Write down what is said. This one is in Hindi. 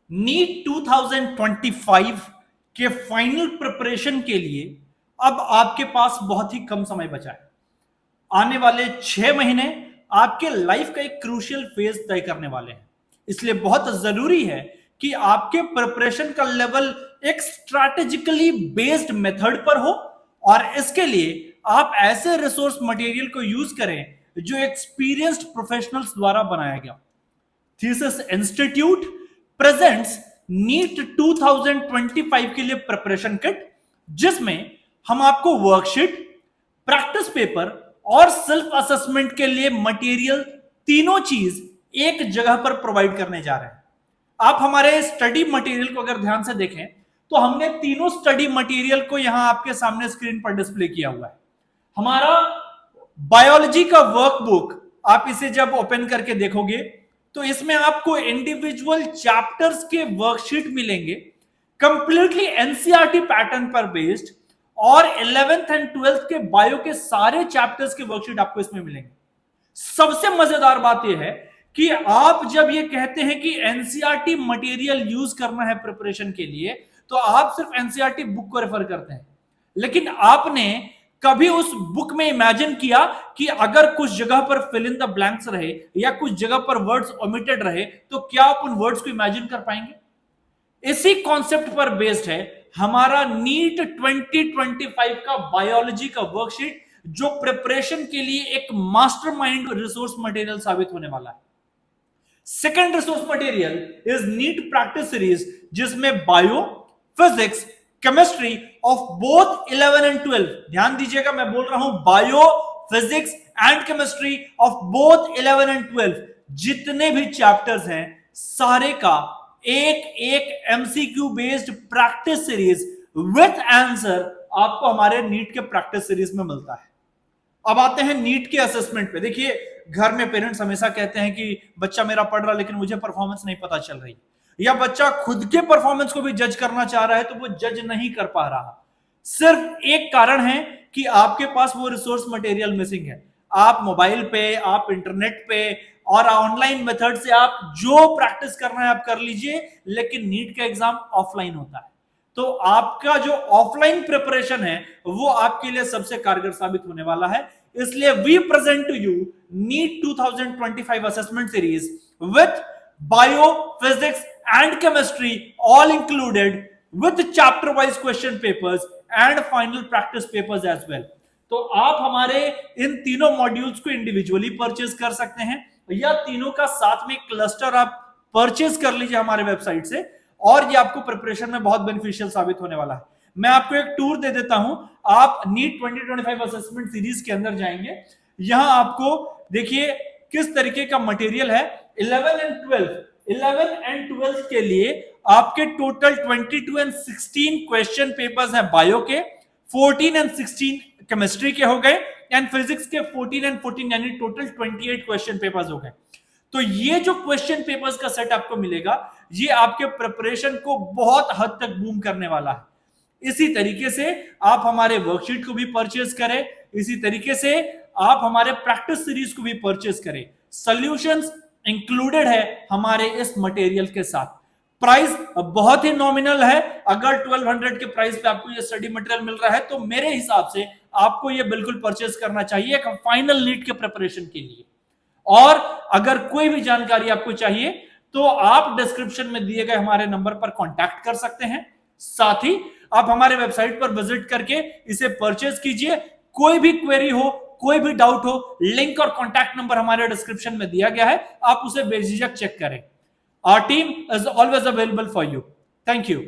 नीट 2025 के फाइनल प्रिपरेशन के लिए अब आपके पास बहुत ही कम समय बचा है। आने वाले 6 महीने आपके लाइफ का एक क्रूशियल फेज तय करने वाले हैं। इसलिए बहुत जरूरी है कि आपके प्रिपरेशन का लेवल एक स्ट्रैटेजिकली बेस्ड मेथड पर हो, और इसके लिए आप ऐसे रिसोर्स मटेरियल को यूज करें जो एक्सपीरियंस्ड प्रोफेशनल्स द्वारा बनाया गया। थीसिस इंस्टीट्यूट प्रेजेंट्स नीट 2025 के लिए प्रिपरेशन किट, जिसमें हम आपको वर्कशीट, प्रैक्टिस पेपर और सेल्फ असेसमेंट के लिए मटेरियल, तीनों चीज एक जगह पर प्रोवाइड करने जा रहे हैं। आप हमारे स्टडी मटेरियल को अगर ध्यान से देखें तो हमने तीनों स्टडी मटेरियल को यहां आपके सामने स्क्रीन पर डिस्प्ले किया हुआ है। हमारा बायोलॉजी का वर्कबुक, आप इसे जब ओपन करके देखोगे तो इसमें आपको इंडिविजुअल चैप्टर्स के वर्कशीट मिलेंगे, कंप्लीटली एनसीईआरटी पैटर्न पर बेस्ड, और 11th एंड 12th के बायो के सारे चैप्टर्स के वर्कशीट आपको इसमें मिलेंगे। सबसे मजेदार बात यह है कि आप जब ये कहते हैं कि एनसीईआरटी मटेरियल यूज करना है प्रिपरेशन के लिए, तो आप सिर्फ एनसीईआरटी बुक को रेफर करते हैं, लेकिन आपने कभी उस बुक में इमेजिन किया कि अगर कुछ जगह पर फिल इन द ब्लैंक्स रहे या कुछ जगह पर वर्ड्स ओमिटेड रहे तो क्या आप उन वर्ड्स को इमेजिन कर पाएंगे? इसी कॉन्सेप्ट पर बेस्ड है हमारा नीट 2025 का बायोलॉजी का वर्कशीट, जो प्रिपरेशन के लिए एक मास्टरमाइंड रिसोर्स मटेरियल साबित होने वाला है। Second resource material is NEET practice series, जिसमें bio, physics, chemistry of both 11 and 12, ध्यान दीजिएगा मैं बोल रहा हूं bio, physics and chemistry of both 11 and 12, जितने भी चैप्टर्स हैं सारे का एक एक MCQ based practice series with answer आपको हमारे नीट के प्रैक्टिस सीरीज में मिलता है। अब आते हैं नीट के असेसमेंट पे। देखिए, घर में पेरेंट्स हमेशा कहते हैं कि बच्चा मेरा पढ़ रहा लेकिन मुझे परफॉर्मेंस नहीं पता चल रही, या बच्चा खुद के परफॉर्मेंस को भी जज करना चाह रहा है तो वो जज नहीं कर पा रहा। सिर्फ एक कारण है कि आपके पास वो रिसोर्स मटेरियल मिसिंग है। आप मोबाइल पे, आप इंटरनेट पे और ऑनलाइन मेथड से आप जो प्रैक्टिस करना है आप कर लीजिए, लेकिन नीट का एग्जाम ऑफलाइन होता है, तो आपका जो ऑफलाइन प्रिपरेशन है वो आपके लिए सबसे कारगर साबित होने वाला है। इसलिए we present to you NEET 2025 assessment series with bio, physics and chemistry all included, with chapter wise question papers and final practice papers as well. तो आप हमारे इन तीनों मॉड्यूल्स को इंडिविजुअली परचेज कर सकते हैं, या तीनों का साथ में क्लस्टर आप परचेज कर लीजिए हमारे वेबसाइट से, और ये आपको प्रिपरेशन में बहुत बेनिफिशियल साबित होने वाला है। मैं आपको एक टूर दे देता हूं। आप नीट 2025 असेसमेंट सीरीज के अंदर जाएंगे, यहां आपको देखिए किस तरीके का मटेरियल है। 11 एंड 12 के लिए आपके टोटल 22 एंड 16 क्वेश्चन पेपर्स हैं बायो के, 14 एंड 16 केमिस्ट्री के हो गए, एंड फिजिक्स के 14 एंड 14, यानी टोटल 28 क्वेश्चन पेपर्स हो गए। तो ये जो क्वेश्चन पेपर्स का सेट आपको मिलेगा, ये आपके प्रिपरेशन को बहुत हद तक बूम करने वाला है। इसी तरीके से आप हमारे वर्कशीट को भी परचेज करें, इसी तरीके से आप हमारे प्रैक्टिस सीरीज को भी परचेज करें। सॉल्यूशंस इंक्लूडेड है हमारे इस मटेरियल के साथ। प्राइस बहुत ही नॉमिनल है। अगर 1200 के प्राइस पे आपको ये स्टडी मटेरियल मिल रहा है तो मेरे हिसाब से आपको ये बिल्कुल परचेज करना चाहिए एक फाइनल नीट के प्रिपरेशन के लिए। और अगर कोई भी जानकारी आपको चाहिए तो आप डिस्क्रिप्शन में दिए गए हमारे नंबर पर कांटेक्ट कर सकते हैं। साथ ही आप हमारे वेबसाइट पर विजिट करके इसे परचेज कीजिए। कोई भी क्वेरी हो, कोई भी डाउट हो, लिंक और कांटेक्ट नंबर हमारे डिस्क्रिप्शन में दिया गया है, आप उसे बेझिझक चेक करें। Our team is always available for you. Thank you.